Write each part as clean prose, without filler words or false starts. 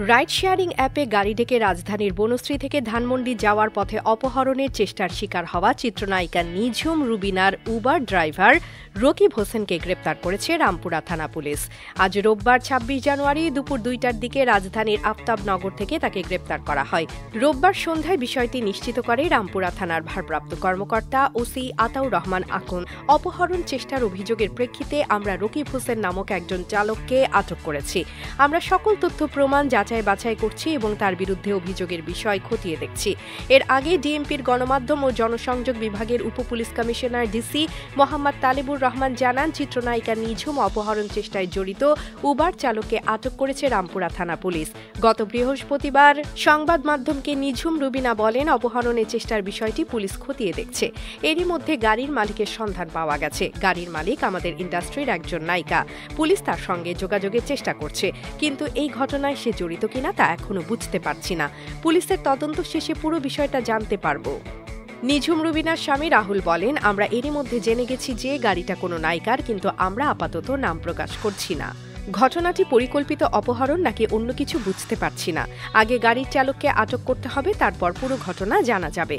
Ride sharing অ্যাপে গাড়ি ডেকে রাজধানীর বনশ্রী থেকে ধানমন্ডি যাওয়ার পথে অপহরণের চেষ্টার শিকার হওয়া চিত্রনায়িকা নিঝুম রুবিনার উবার ড্রাইভার রকিব হোসেনকে গ্রেপ্তার করেছে রামপুরা থানা পুলিশ। আজ রোববার ২৬ জানুয়ারি দুপুর ২টার দিকে রাজধানীর আফতাবনগর থেকে তাকে গ্রেপ্তার করা হয়। রোববার সন্ধ্যায় বিষয়টি নিশ্চিত করে রামপুরা থানার ভারপ্রাপ্ত কর্মকর্তা ওসি আতাউর রহমান আকন। অপহরণ চেষ্টার অভিযোগের প্রেক্ষিতে আমরা রকিব হোসেন নামক একজন চালককে আটক করেছি। আমরা সকল তথ্য প্রমাণ যাচাই বাছাই করছি এবং তার বিরুদ্ধে অভিযোগের বিষয় খতিয়ে দেখছি। এর আগে ডিএমপির গণমাধ্যম ও জনসংযোগ বিভাগের উপপুলিশ কমিশনার ডিসি মোহাম্মদ তালেবুর রহমান জানান, চিত্রনায়িকা নিঝুম অপহরণ চেষ্টায় জড়িত উবার চালককে আটক করেছে রামপুরা থানা পুলিশ। গত বৃহস্পতিবার সংবাদ মাধ্যমকে নিঝুম রুবিনা বলেন, অপহরণের চেষ্টার বিষয়টি পুলিশ খতিয়ে দেখছে। এরই মধ্যে গাড়ির মালিকের সন্ধান পাওয়া গেছে। গাড়ির মালিক আমাদের ইন্ডাস্ট্রির একজন নায়িকা। পুলিশ তার সঙ্গে যোগাযোগের চেষ্টা করছে, কিন্তু এই ঘটনায় সে জড়িত কিনা তা এখনো বুঝতে পারছি না। পুলিশের তদন্ত শেষে পুরো বিষয়টা জানতে পারবো। নিঝুম রুবিনার স্বামী রাহুল বলেন, আমরা এরই মধ্যে জেনে গেছি যে গাড়িটা কোনো নায়িকার, কিন্তু আমরা আপাতত নাম প্রকাশ করছি না। ঘটনাটি পরিকল্পিত অপহরণ নাকি অন্য কিছু বুঝতে পারছি না। আগে গাড়ির চালককে আটক করতে হবে, তারপর পুরো ঘটনা জানা যাবে।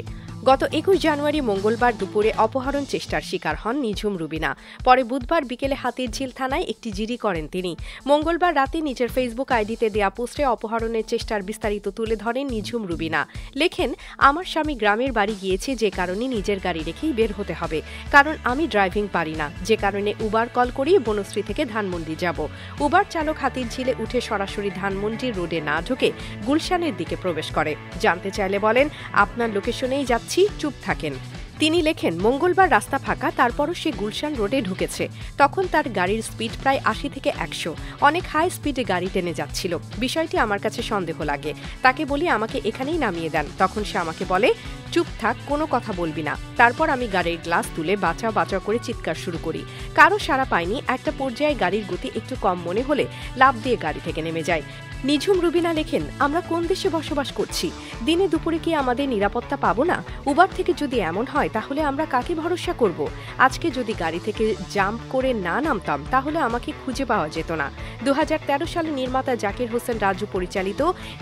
গত ২১ জানুয়ারি মঙ্গলবার দুপুরে অপহরণ চেষ্টার শিকার হন নিঝুম রুবিনা। পরে বুধবার বিকেলে হাতিরঝিল থানায় একটি জিডি করেন তিনি। মঙ্গলবার রাতে নিজের ফেসবুক আইডিতে দেয়া পোস্টে অপহরণের চেষ্টার বিস্তারিত তুলে ধরেন নিঝুম রুবিনা। লেখেন, আমার স্বামী গ্রামের বাড়ি গিয়েছে, যে কারণে নিজের গাড়ি রেখেই বের হতে হবে, কারণ আমি ড্রাইভিং পারি না, যে কারণে উবার কল করি বনশ্রী থেকে ধানমন্ডি যাব। উবার চালক হাতিরঝিলে উঠে সরাসরি ধানমন্ডি রোডে না ঢুকে গুলশানের দিকে প্রবেশ করে। জানতে চাইলে বলেন, আপনার লোকেশনেই যাচ্ছি, চুপ থাকেন। তিনি লেখেন, মঙ্গলবার রাস্তা ফাঁকা, তারপরও সে গুলশান রোডে ঢুকেছে। তখন তার গাড়ির স্পিড প্রায় ৮০ থেকে ১০০, অনেক হাই স্পিডে গাড়ি টেনে যাচ্ছিল। বিষয়টি আমার কাছে সন্দেহ লাগে। তাকে বলি আমাকে এখানেই নামিয়ে দেন। তখন সে আমাকে বলে, চুপ থাক, কোনো কথা বলবি না। তারপর আমি গাড়ির গ্লাস তুলে বাঁচাও বাঁচাও করে চিৎকার শুরু করি। কারো সাড়া পাইনি। একটা পর্যায়ে গাড়ির গতি একটু কম মনে হলে লাফ দিয়ে গাড়ি থেকে নেমে যায়। নিঝুম রুবিনা লেখেন, আমরা কোন দেশে বসবাস করছি? দিনে দুপুরে কি আমাদের নিরাপত্তা পাবো না? উবার থেকে যদি এমন হয়, তাহলে আমরা কাকে ভরসা করব? আজকে যদি গাড়ি থেকে জাম্প করে না নামতাম, তাহলে আমাকে খুঁজে পাওয়া যেত না। ২০১৩ সালে নির্মাতা জাকির হোসেন রাজু পরিচালিত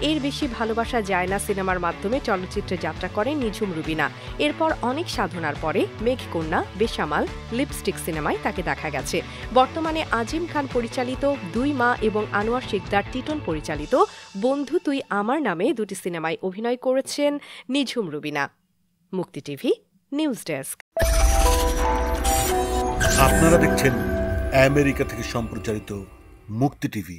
এর বেশি ভালোবাসা যায় না সিনেমার মাধ্যমে চলচ্চিত্রে যাত্রা করেন নিঝুম রুবিনা। এরপর অনেক সাধনার পরে মেঘকন্যা, বেসামাল, লিপস্টিক সিনেমায় তাকে দেখা গেছে। বর্তমানে আজিম খান পরিচালিত ২ মা এবং আনোয়ার শিকদার টিটন পরিচালিত বন্ধু তুই আমার নামে দুটি সিনেমায় অভিনয় করেছেন নিঝুম রুবিনা। মুক্তি টিভি নিউজ ডেস্ক। আপনারা দেখছেন আমেরিকা থেকে সম্প্রচারিত মুক্তি টিভি।